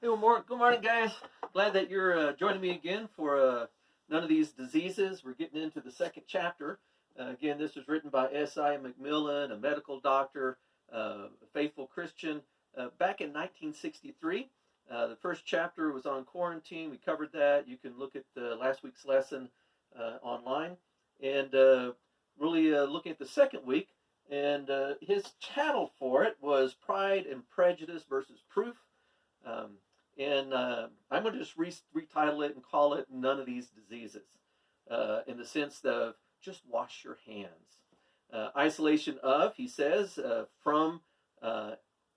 Hey, good morning, guys. Glad that you're joining me again for None of These Diseases. We're getting into the second chapter. Again, this was written by S.I. McMillan, a medical doctor, a faithful Christian, back in 1963. The first chapter was on quarantine. We covered that. You can look at last week's lesson online. And really looking at the second week. And his title for it was Pride and Prejudice versus Proof. Um, and I'm going to just retitle it and call it None of These Diseases, in the sense of just wash your hands. Isolation of, he says, from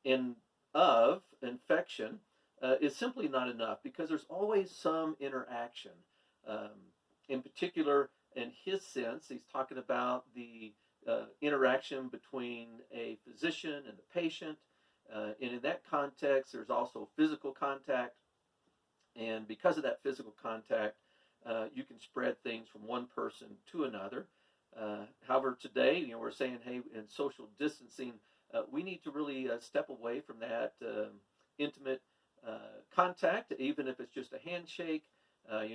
and of infection is simply not enough because there's always some interaction. Um, in particular, in his sense, he's talking about the interaction between a physician and the patient. And in that context, there's also physical contact. And because of that physical contact, you can spread things from one person to another. However, today, we're saying, hey, in social distancing, we need to really step away from that intimate contact, even if it's just a handshake. At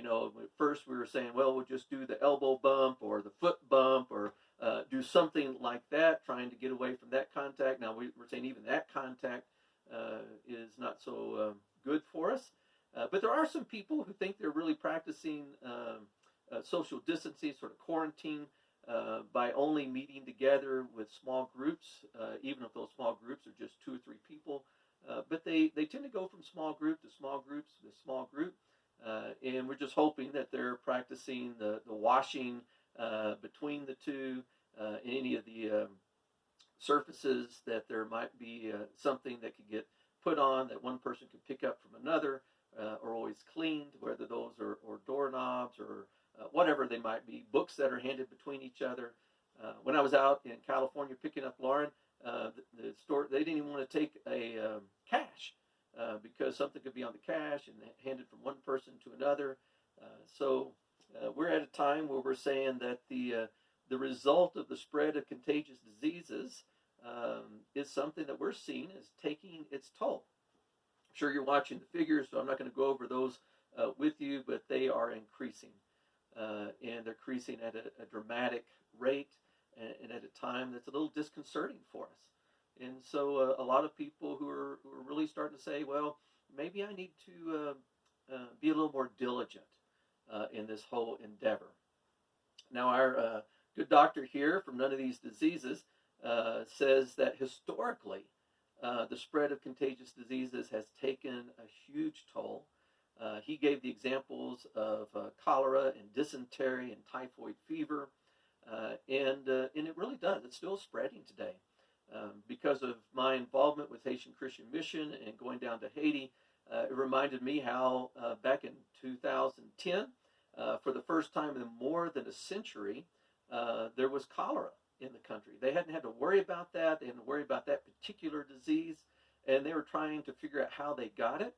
first we were saying, well, we'll just do the elbow bump or the foot bump or do something like that, trying to get away from that contact. Now we're saying even that contact is not so good for us. But there are some people who think they're really practicing social distancing, sort of quarantine, by only meeting together with small groups, even if those small groups are just 2 or 3 people. But they tend to go from small group to small groups to small group. And we're just hoping that they're practicing the washing between the two, any of the surfaces that there might be something that could get put on that one person can pick up from another, or always cleaned, whether those are or doorknobs or whatever they might be, books that are handed between each other. When I was out in California picking up Lauren, the store, they didn't even want to take a cash because something could be on the cash and handed from one person to another. So we're at a time where we're saying that the result of the spread of contagious diseases is something that we're seeing is taking its toll. I'm sure you're watching the figures, so I'm not going to go over those with you, but they are increasing. And they're increasing at a dramatic rate and at a time that's a little disconcerting for us. And so a lot of people who are really starting to say, well, maybe I need to be a little more diligent in this whole endeavor. Now, our good doctor here from None of These Diseases says that historically, the spread of contagious diseases has taken a huge toll. He gave the examples of cholera and dysentery and typhoid fever, and it really does. It's still spreading today. Because of my involvement with Haitian Christian Mission and going down to Haiti, it reminded me how back in 2010, for the first time in more than a century, there was cholera in the country. They hadn't had to worry about that. They hadn't worried about that particular disease, and they were trying to figure out how they got it.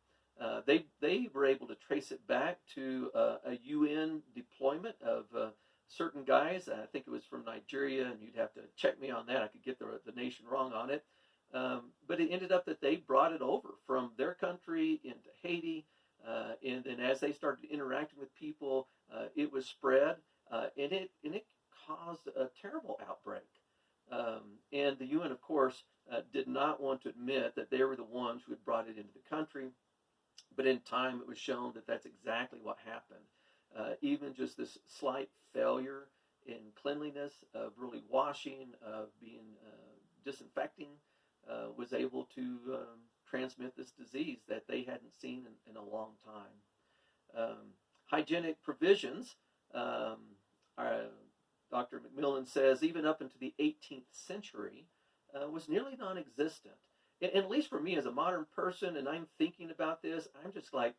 They were able to trace it back to a UN deployment of certain guys. I think it was from Nigeria, and you'd have to check me on that. I could get the nation wrong on it. But it ended up that they brought it over from their country into Haiti. And then as they started interacting with people, it was spread, and it caused a terrible outbreak. And the UN, of course, did not want to admit that they were the ones who had brought it into the country. But in time, it was shown that that's exactly what happened. Even just this slight failure in cleanliness, of really washing, of being disinfecting, was able to transmit this disease that they hadn't seen in a long time. Hygienic provisions, Dr. McMillan says, even up into the 18th century, was nearly non-existent. And at least for me as a modern person, and I'm thinking about this, I'm just like,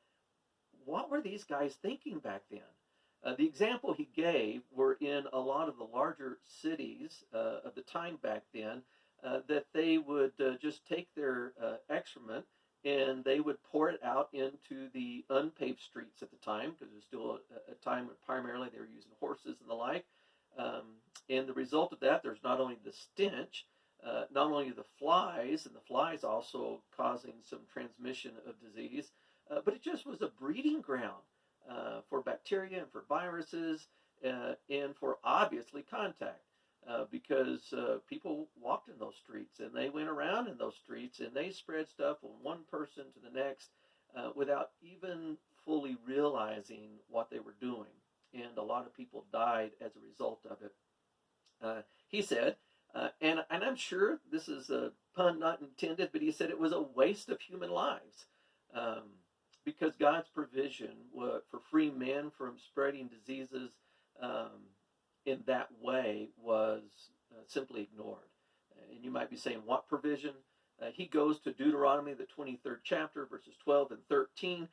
what were these guys thinking back then? The example he gave were in a lot of the larger cities of the time back then, that they would just take their excrement and they would pour it out into the unpaved streets at the time, because it was still a time when primarily they were using horses and the like. And the result of that, there's not only the stench, not only the flies, and the flies also causing some transmission of disease, but it just was a breeding ground for bacteria and for viruses and for obviously contact. Because people walked in those streets and they went around in those streets and they spread stuff from one person to the next without even fully realizing what they were doing. And a lot of people died as a result of it. He said, and I'm sure this is a pun not intended, but he said it was a waste of human lives um, because God's provision for free men from spreading diseases um, in that way was simply ignored. And you might be saying, what provision? He goes to Deuteronomy, the 23rd chapter, verses 12 and 13,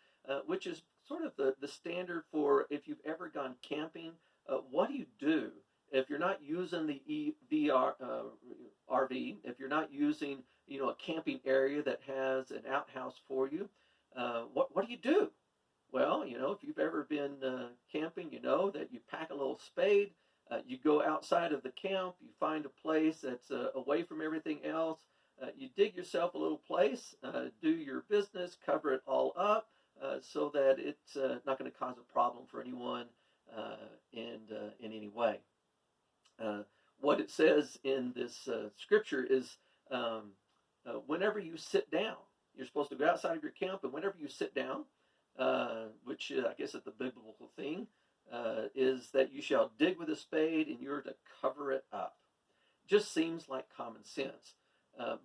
which is sort of the standard for if you've ever gone camping. What do you do if you're not using the RV, if you're not using a camping area that has an outhouse for you? What do you do? Well, if you've ever been camping, you know that you pack a little spade. You go outside of the camp, you find a place that's away from everything else. You dig yourself a little place, do your business, cover it all up so that it's not going to cause a problem for anyone in any way. What it says in this scripture is whenever you sit down, you're supposed to go outside of your camp, and whenever you sit down, which I guess is the biblical thing, is that you shall dig with a spade and you're to cover it up. Just seems like common sense.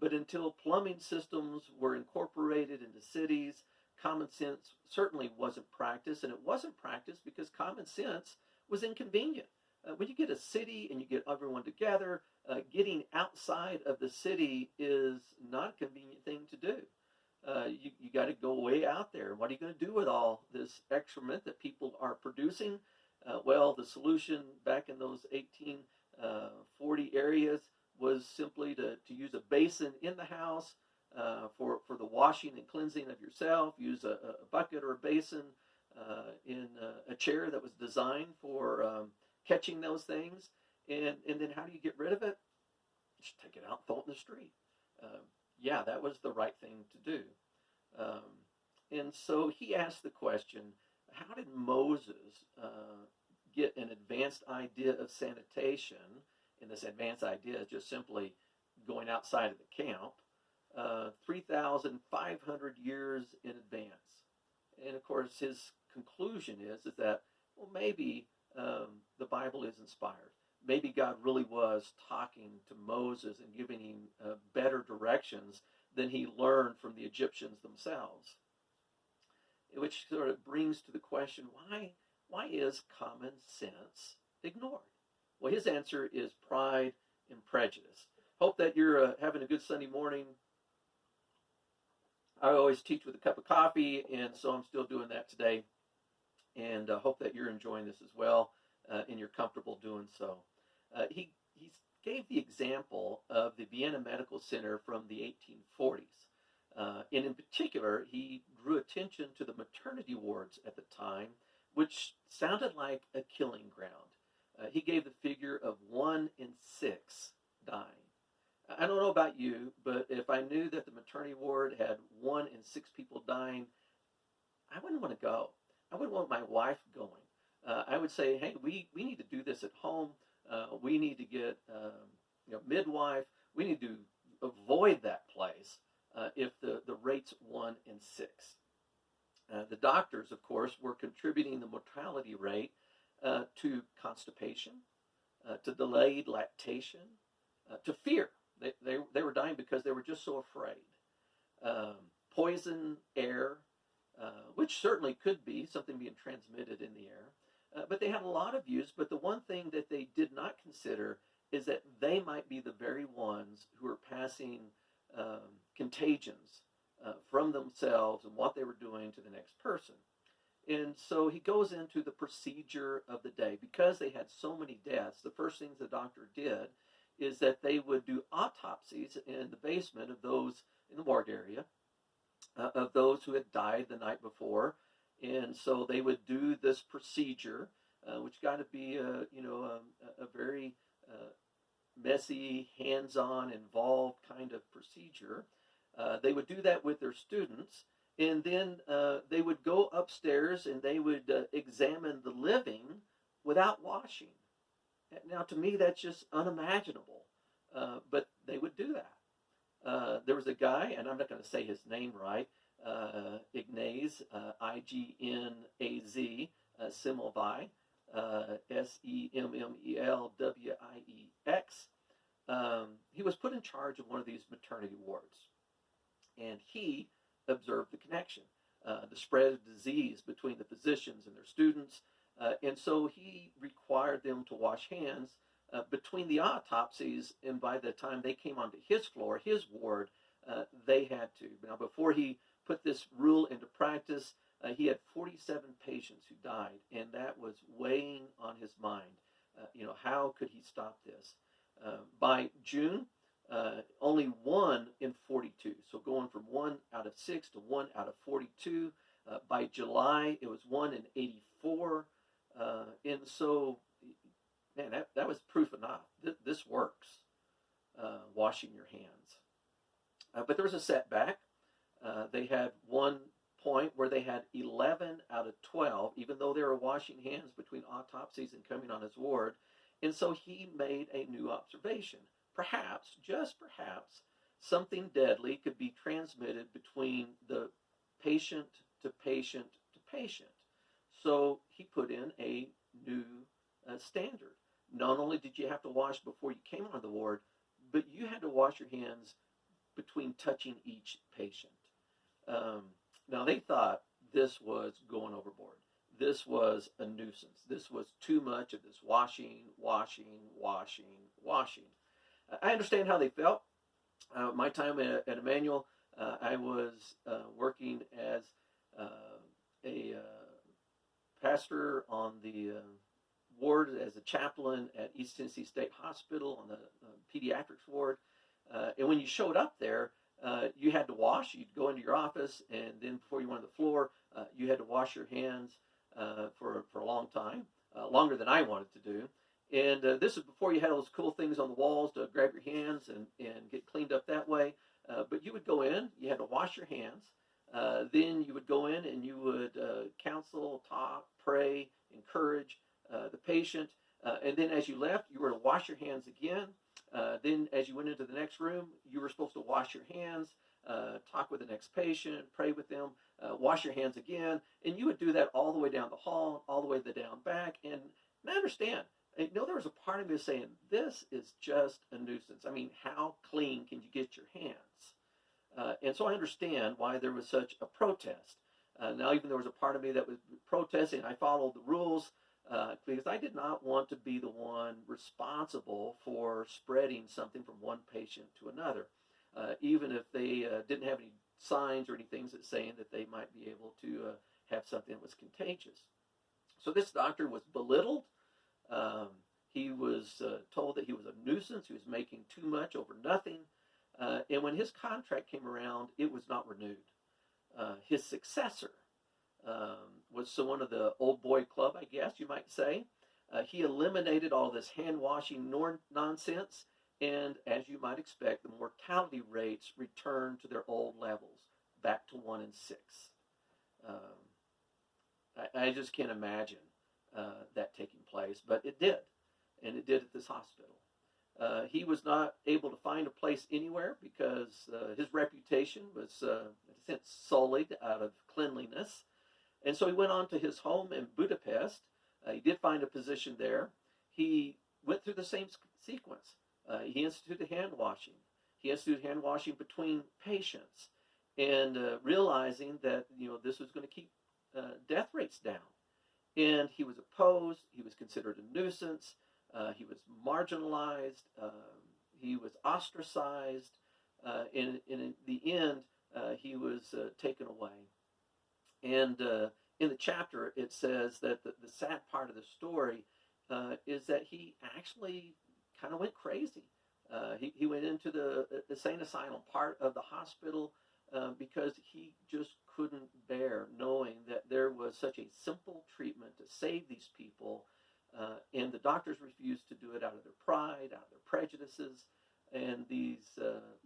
But until plumbing systems were incorporated into cities, common sense certainly wasn't practiced. And it wasn't practiced because common sense was inconvenient. When you get a city and you get everyone together, getting outside of the city is not a convenient thing to do. You got to go way out there. What are you going to do with all this excrement that people are producing? Well, the solution back in those 1840 areas was simply to use a basin in the house for the washing and cleansing of yourself. Use a bucket or a basin in a chair that was designed for catching those things. And then how do you get rid of it? Just take it out and throw it in the street. Yeah, that was the right thing to do. And so he asked the question, how did Moses get an advanced idea of sanitation? And this advanced idea is just simply going outside of the camp 3,500 years in advance. And of course, his conclusion is that, well, maybe the Bible is inspired. Maybe God really was talking to Moses and giving him better directions than he learned from the Egyptians themselves. Which sort of brings to the question, why is common sense ignored? Well, his answer is pride and prejudice. Hope that you're having a good Sunday morning. I always teach with a cup of coffee, and so I'm still doing that today. And hope that you're enjoying this as well, and you're comfortable doing so. He gave the example of the Vienna Medical Center from the 1840s. And in particular, he drew attention to the maternity wards at the time, which sounded like a killing ground. He gave the figure of 1 in 6 dying. I don't know about you, but if I knew that the maternity ward had 1 in 6 people dying, I wouldn't want to go. I wouldn't want my wife going. I would say, hey, we need to do this at home. We need to get midwife. We need to avoid that place if the rate's 1 in 6. The doctors, of course, were contributing the mortality rate to constipation, to delayed lactation, to fear. They were dying because they were just so afraid. Poison air, which certainly could be something being transmitted in the air. But they had a lot of views, but the one thing that they did not consider is that they might be the very ones who are passing contagions from themselves and what they were doing to the next person. And so he goes into the procedure of the day. Because they had so many deaths, the first things the doctor did is that they would do autopsies in the basement of those in the morgue area, of those who had died the night before. And so they would do this procedure, which got to be a very messy, hands-on, involved kind of procedure. They would do that with their students, And then they would go upstairs and they would examine the living without washing. Now, to me, that's just unimaginable. But they would do that. There was a guy, and I'm not going to say his name right, Ignaz, Ignaz, Semmelweis, Semmmelwiex. He was put in charge of one of these maternity wards, and he observed the connection, the spread of disease between the physicians and their students, and so he required them to wash hands between the autopsies, and by the time they came onto his floor, his ward, they had to. Now, before he put this rule into practice, he had 47 patients who died, and that was weighing on his mind. How could he stop this? By June, only 1 in 42, so going from 1 out of 6 to 1 out of 42. By July, it was 1 in 84, and so, man, that was proof enough. This works, washing your hands. But there was a setback. They had one point where they had 11 out of 12, even though they were washing hands between autopsies and coming on his ward. And so he made a new observation. Perhaps, just perhaps, something deadly could be transmitted between the patient to patient to patient. So he put in a new standard. Not only did you have to wash before you came on the ward, but you had to wash your hands between touching each patient. Now, they thought this was going overboard. This was a nuisance. This was too much of this washing. I understand how they felt. My time at Emmanuel, I was working as a pastor on the ward as a chaplain at East Tennessee State Hospital on the pediatrics ward. And when you showed up there, you had to wash. You'd go into your office, and then before you went on the floor, you had to wash your hands for a long time, longer than I wanted to do. And this is before you had all those cool things on the walls to grab your hands and get cleaned up that way. But you would go in, you had to wash your hands. Then you would go in and you would counsel, talk, pray, encourage the patient. And then as you left, you were to wash your hands again. Then as you went into the next room, you were supposed to wash your hands, talk with the next patient, pray with them, wash your hands again. And you would do that all the way down the hall, all the way down back. And I understand. There was a part of me saying, this is just a nuisance. I mean, how clean can you get your hands? And so I understand why there was such a protest. Now, even there was a part of me that was protesting. I followed the rules because I did not want to be the one responsible for spreading something from one patient to another, even if they didn't have any signs or anything that saying that they might be able to have something that was contagious. So this doctor was belittled. He was told that he was a nuisance. He was making too much over nothing. And when his contract came around, it was not renewed. His successor was someone of the old boy club, I guess you might say. He eliminated all this hand washing nonsense. And as you might expect, the mortality rates returned to their old levels, back to 1 in 6. I just can't imagine that taking place, but it did, and it did at this hospital. He was not able to find a place anywhere because his reputation was, in a sense, sullied out of cleanliness, and so he went on to his home in Budapest. He did find a position there. He went through the same sequence. He instituted hand washing. He instituted hand washing between patients, and realizing that this was going to keep death rates down. And he was opposed. He was considered a nuisance. He was marginalized. He was ostracized. And in the end, he was taken away. And in the chapter, it says that the sad part of the story is that he actually kind of went crazy. He went into the insane asylum part of the hospital because he just couldn't bear knowing that there was such a simple treatment to save these people, and the doctors refused to do it out of their pride, out of their prejudices, and these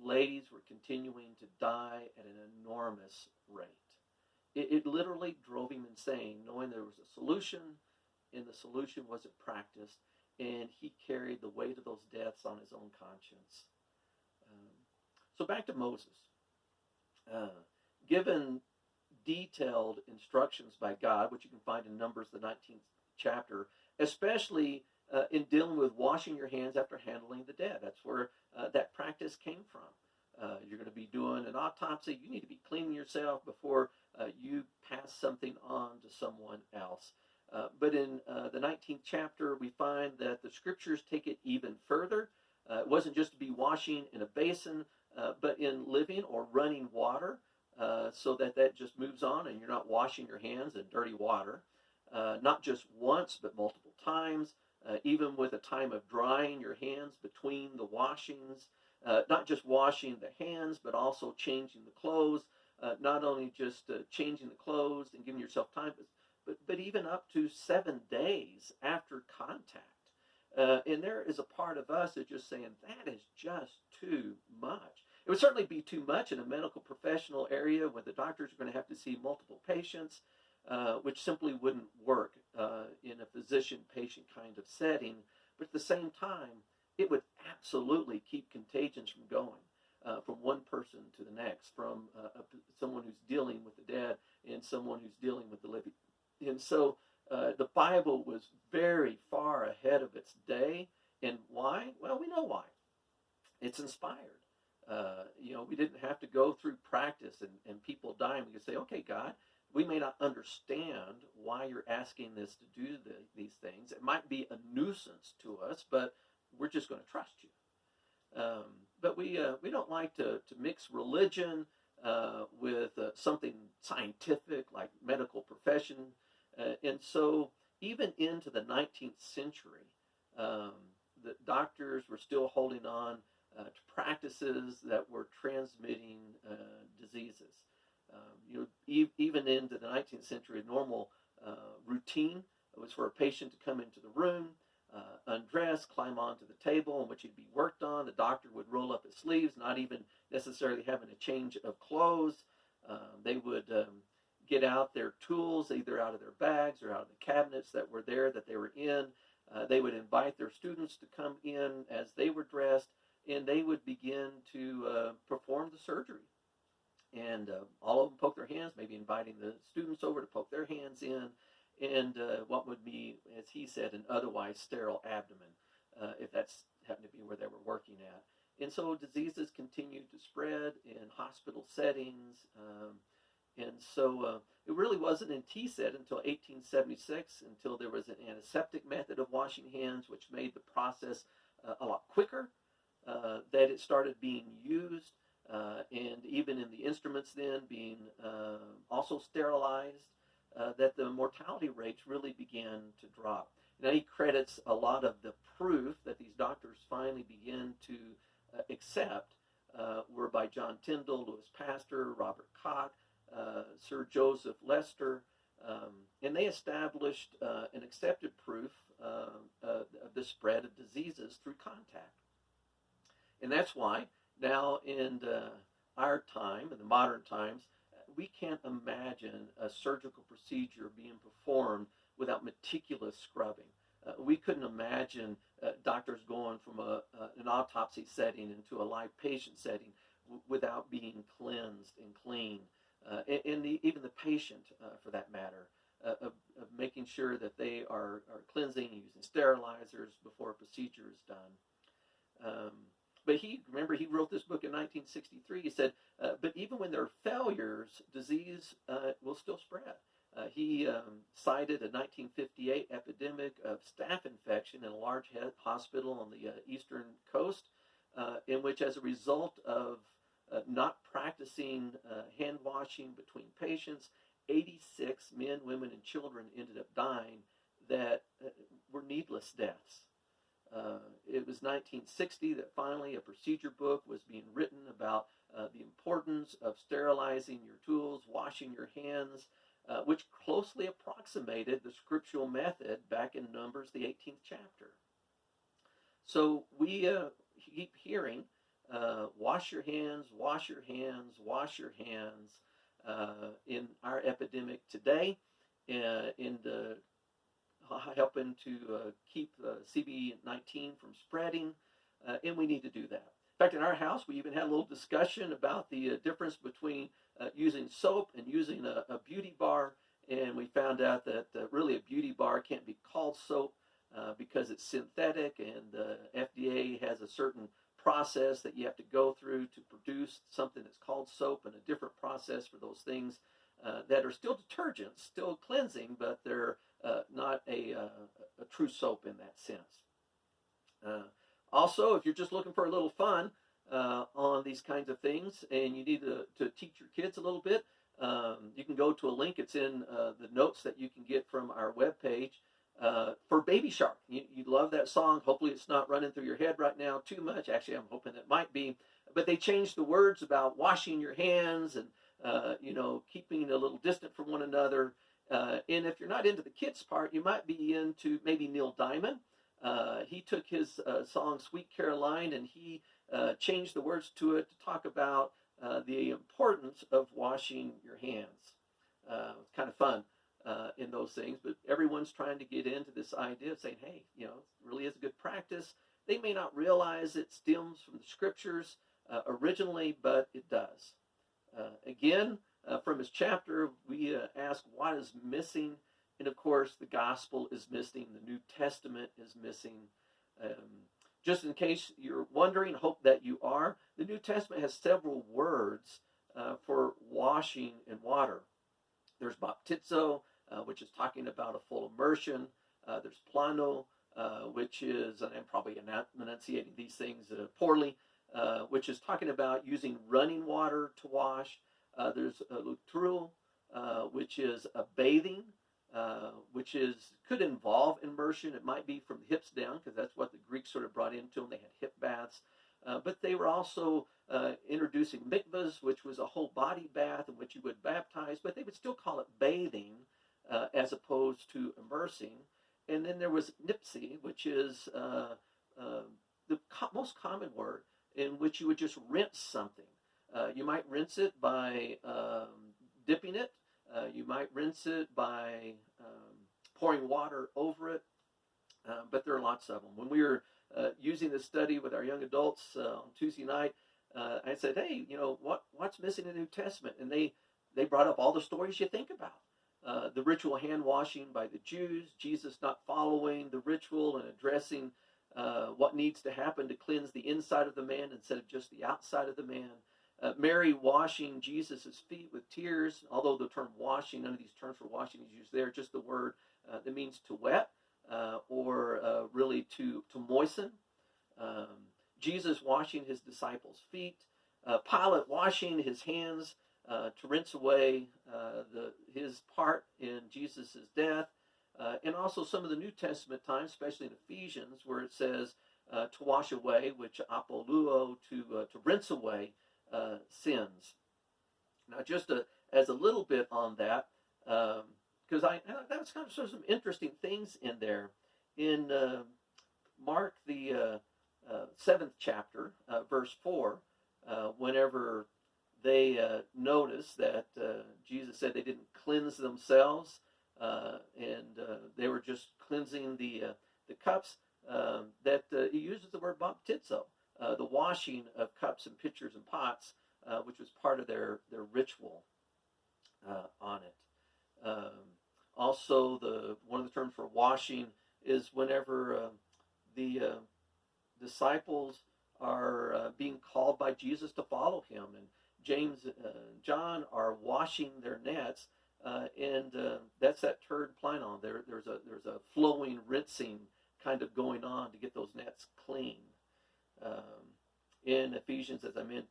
ladies were continuing to die at an enormous rate. It literally drove him insane, knowing there was a solution, and the solution wasn't practiced, and he carried the weight of those deaths on his own conscience. Um, so back to Moses. Uh, Given detailed instructions by God, which you can find in Numbers, the 19th chapter, especially in dealing with washing your hands after handling the dead. That's where that practice came from. You're going to be doing an autopsy. You need to be cleaning yourself before you pass something on to someone else. But in the 19th chapter, we find that the scriptures take it even further. It wasn't just to be washing in a basin, but in living or running water, so that just moves on and you're not washing your hands in dirty water. Not just once, but multiple times, even with a time of drying your hands between the washings. Not just washing the hands, but also changing the clothes. Not only just changing the clothes and giving yourself time, but even up to 7 days after contact. And there is a part of us that's just saying, that is just too much. It would certainly be too much in a medical professional area when the doctors are going to have to see multiple patients, which simply wouldn't work in a physician-patient kind of setting. But at the same time, it would absolutely keep contagions from going from one person to the next, from someone who's dealing with the dead and someone who's dealing with the living. And so the Bible was very far ahead of its day. And why? Well, we know why. It's inspired. We didn't have to go through practice and people dying. We could say, okay, God, we may not understand why you're asking this to do these things. It might be a nuisance to us, but we're just going to trust you. But we don't like to mix religion with something scientific like medical profession. And so even into the 19th century, the doctors were still holding on to practices that were transmitting diseases. Even into the 19th century, a normal routine was for a patient to come into the room, undress, climb onto the table on which he'd be worked on. The doctor would roll up his sleeves, not even necessarily having a change of clothes. They would get out their tools, either out of their bags or out of the cabinets that were there that they were in. They would invite their students to come in as they were dressed, and they would begin to perform the surgery. And all of them poke their hands, maybe inviting the students over to poke their hands in, and what would be, as he said, an otherwise sterile abdomen, if that's happened to be where they were working at. And so diseases continued to spread in hospital settings. And so it really wasn't, and he said, until 1876, until there was an antiseptic method of washing hands, which made the process a lot quicker, that it started being used. And even in the instruments then being also sterilized, that the mortality rates really began to drop. Now he credits a lot of the proof that these doctors finally began to accept were by John Tyndall, Louis Pasteur, Robert Koch, Sir Joseph Lester, and they established an accepted proof of the spread of diseases through contact. And that's why now in our time, in the modern times, we can't imagine a surgical procedure being performed without meticulous scrubbing. We couldn't imagine doctors going from an autopsy setting into a live patient setting without being cleansed and clean. And even the patient, for that matter, of making sure that they are cleansing and using sterilizers before a procedure is done. But he wrote this book in 1963. He said, but even when there are failures, disease will still spread. He cited a 1958 epidemic of staph infection in a large hospital on the eastern coast, in which, as a result of not practicing hand washing between patients, 86 men, women, and children ended up dying that were needless deaths. It was 1960 that finally a procedure book was being written about the importance of sterilizing your tools, washing your hands, which closely approximated the scriptural method back in Numbers, the 18th chapter. So we keep hearing, wash your hands, wash your hands, wash your hands. in our epidemic today, in the helping to keep CB19 from spreading, and we need to do that. In fact, in our house, we even had a little discussion about the difference between using soap and using a beauty bar, and we found out that really a beauty bar can't be called soap because it's synthetic, and the FDA has a certain process that you have to go through to produce something that's called soap, and a different process for those things that are still detergents, still cleansing, but they're not a true soap in that sense. Also, if you're just looking for a little fun on these kinds of things and you need to teach your kids a little bit, you can go to a link. It's in the notes that you can get from our webpage for Baby Shark. You love that song. Hopefully it's not running through your head right now too much. Actually, I'm hoping it might be. But they changed the words about washing your hands and keeping a little distant from one another. And if you're not into the kids part, you might be into maybe Neil Diamond. He took his song Sweet Caroline and he changed the words to it to talk about the importance of washing your hands. It's kind of fun in those things, but everyone's trying to get into this idea of saying, hey, it really is a good practice. They may not realize it stems from the scriptures originally, but it does. Again, from his chapter, we ask what is missing. And of course, the gospel is missing. The New Testament is missing. Just in case you're wondering, hope that you are, the New Testament has several words for washing in water. There's baptizo, which is talking about a full immersion. There's plano, which is, and I'm probably enunciating these things poorly, which is talking about using running water to wash. There's lutrul, which is a bathing, which could involve immersion. It might be from the hips down, because that's what the Greeks sort of brought into them. They had hip baths. But they were also introducing mikvahs, which was a whole body bath in which you would baptize, but they would still call it bathing as opposed to immersing. And then there was nipsi, which is the most common word in which you would just rinse something. You might rinse it by dipping it. You might rinse it by pouring water over it. But there are lots of them. When we were using this study with our young adults on Tuesday night, I said, hey, what's missing in the New Testament? And they brought up all the stories you think about. The ritual hand washing by the Jews, Jesus not following the ritual and addressing what needs to happen to cleanse the inside of the man instead of just the outside of the man. Mary washing Jesus' feet with tears, although the term washing, none of these terms for washing is used there, just the word that means to wet or really to moisten. Jesus washing his disciples' feet. Pilate washing his hands to rinse away his part in Jesus' death. And also some of the New Testament times, especially in Ephesians, where it says to wash away, which apoluo, to rinse away sins. Now, just as a little bit on that, because that was kind of some interesting things in there. In Mark, the 7th chapter, verse 4, whenever they noticed that Jesus said they didn't cleanse themselves, and they were just cleansing the cups, that he uses the word baptizo, the washing of cups and pitchers and pots, which was part of their ritual on it. Also, one of the terms for washing is whenever the disciples are being called by Jesus to follow him, and James and John are washing their nets, and that's that turd plinon. There's a flowing, rinsing kind of going on to get those nets clean. In Ephesians, as I mentioned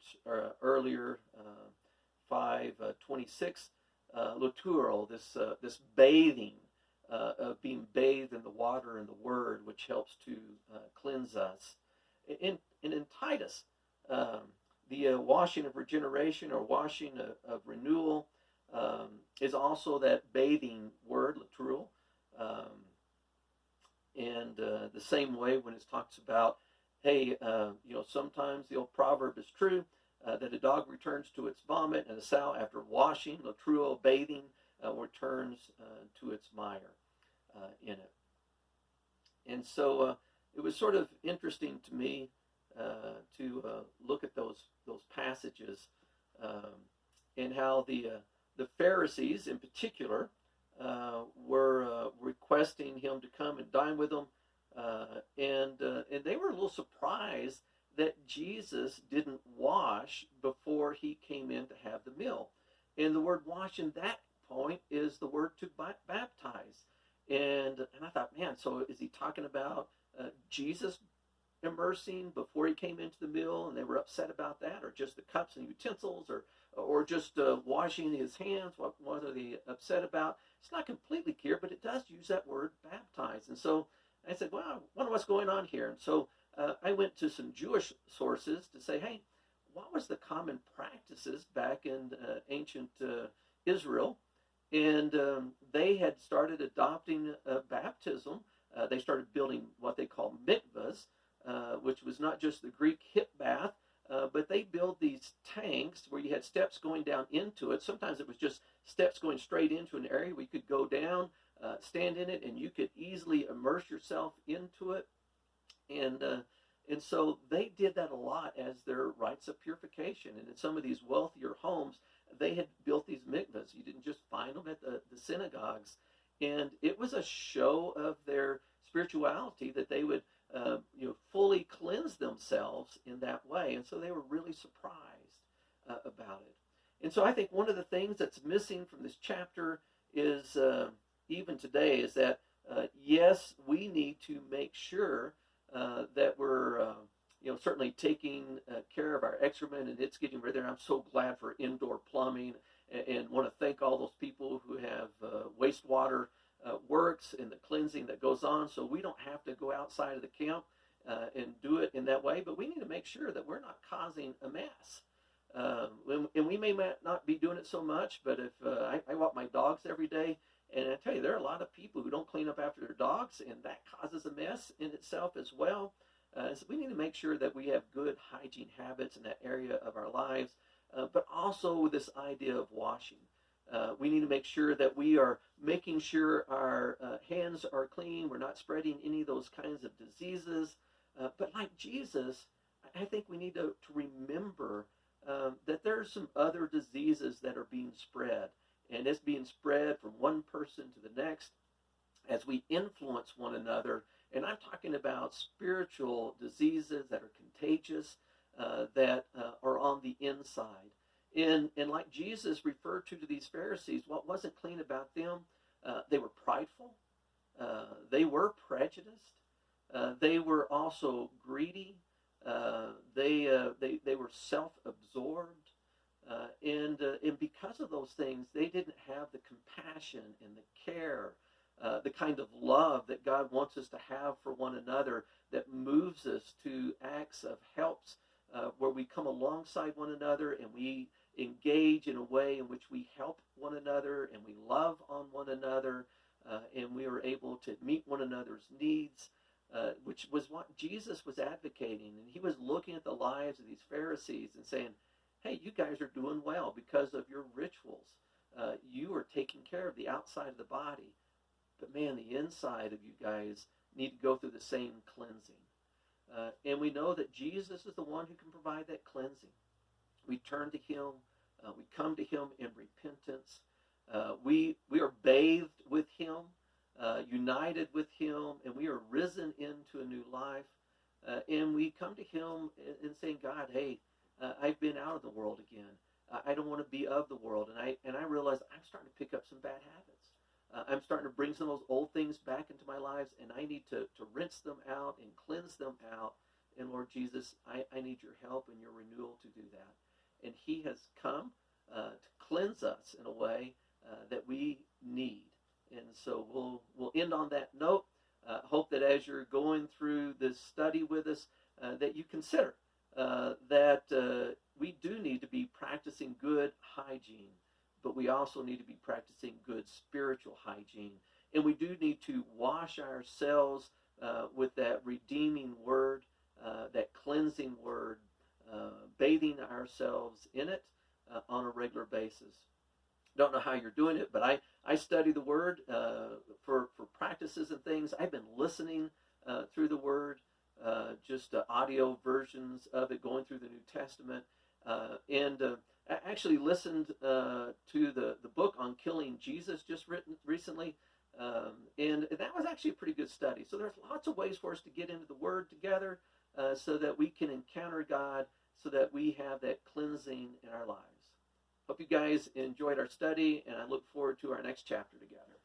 earlier, 5:26, luturo, this bathing of being bathed in the water and the word, which helps to cleanse us. And in Titus, the washing of regeneration or washing of renewal is also that bathing word, luturo. And the same way when it talks about, hey, sometimes the old proverb is true. that a dog returns to its vomit, and a sow, after washing, latreuo, bathing, returns to its mire in it. And so it was sort of interesting to me to look at those passages and how the Pharisees, in particular, were requesting him to come and dine with them, and they were a little surprised that Jesus didn't wash before he came in to have the meal. And the word wash in that point is the word to baptize. And I thought, man, so is he talking about Jesus immersing before he came into the meal, and they were upset about that, or just the cups and utensils, or just washing his hands? What are they upset about? It's not completely clear, but it does use that word baptize. And so I said, well, I wonder what's going on here. And so I went to some Jewish sources to say, hey, what was the common practices back in ancient Israel? And they had started adopting baptism. They started building what they call mikvahs, which was not just the Greek hip bath, but they built these tanks where you had steps going down into it. Sometimes it was just steps going straight into an area where you could go down, stand in it, and you could easily immerse yourself into it. And so they did that a lot as their rites of purification. And in some of these wealthier homes, they had built these mikvahs. You didn't just find them at the synagogues. And it was a show of their spirituality that they would fully cleanse themselves in that way. And so they were really surprised about it. And so I think one of the things that's missing from this chapter is, even today, is that, yes, we need to make sure that we're, certainly taking care of our excrement, and it's getting rid of it. I'm so glad for indoor plumbing, and want to thank all those people who have wastewater works and the cleansing that goes on, so we don't have to go outside of the camp and do it in that way. But we need to make sure that we're not causing a mess. And we may not be doing it so much, but if I walk my dogs every day, and I tell you, there are a lot of people who don't clean up after their dogs, and that causes a mess in itself as well. So we need to make sure that we have good hygiene habits in that area of our lives, but also this idea of washing. We need to make sure that we are making sure our hands are clean. We're not spreading any of those kinds of diseases. But like Jesus, I think we need to remember that there are some other diseases that are being spread. And it's being spread from one person to the next as we influence one another. And I'm talking about spiritual diseases that are contagious, that are on the inside. And like Jesus referred to these Pharisees, what wasn't clean about them, they were prideful, they were prejudiced, they were also greedy, they were self-absorbed, and because of those things, they didn't have the compassion and the care, the kind of love that God wants us to have for one another, that moves us to acts of helps, where we come alongside one another and we engage in a way in which we help one another and we love on one another, and we are able to meet one another's needs, which was what Jesus was advocating. And he was looking at the lives of these Pharisees and saying, hey, you guys are doing well because of your rituals. You are taking care of the outside of the body. But man, the inside of you guys need to go through the same cleansing. And we know that Jesus is the one who can provide that cleansing. We turn to him. We come to him in repentance. We are bathed with him, united with him, and we are risen into a new life. And we come to him and saying, God, hey, I've been out of the world again. I don't want to be of the world. And I realize I'm starting to pick up some bad habits. I'm starting to bring some of those old things back into my lives, and I need to rinse them out and cleanse them out. And Lord Jesus, I need your help and your renewal to do that. And he has come to cleanse us in a way that we need. And so we'll end on that note. Hope that as you're going through this study with us, that you consider that we do need to be practicing good hygiene, but we also need to be practicing good spiritual hygiene. And we do need to wash ourselves with that redeeming word, that cleansing word, bathing ourselves in it on a regular basis. Don't know how you're doing it, but I study the Word for practices and things. I've been listening through the Word, just audio versions of it, going through the New Testament, and I actually listened to the book on killing Jesus just written recently, and that was actually a pretty good study. So there's lots of ways for us to get into the Word together so that we can encounter God, so that we have that cleansing in our lives. Hope you guys enjoyed our study, and I look forward to our next chapter together.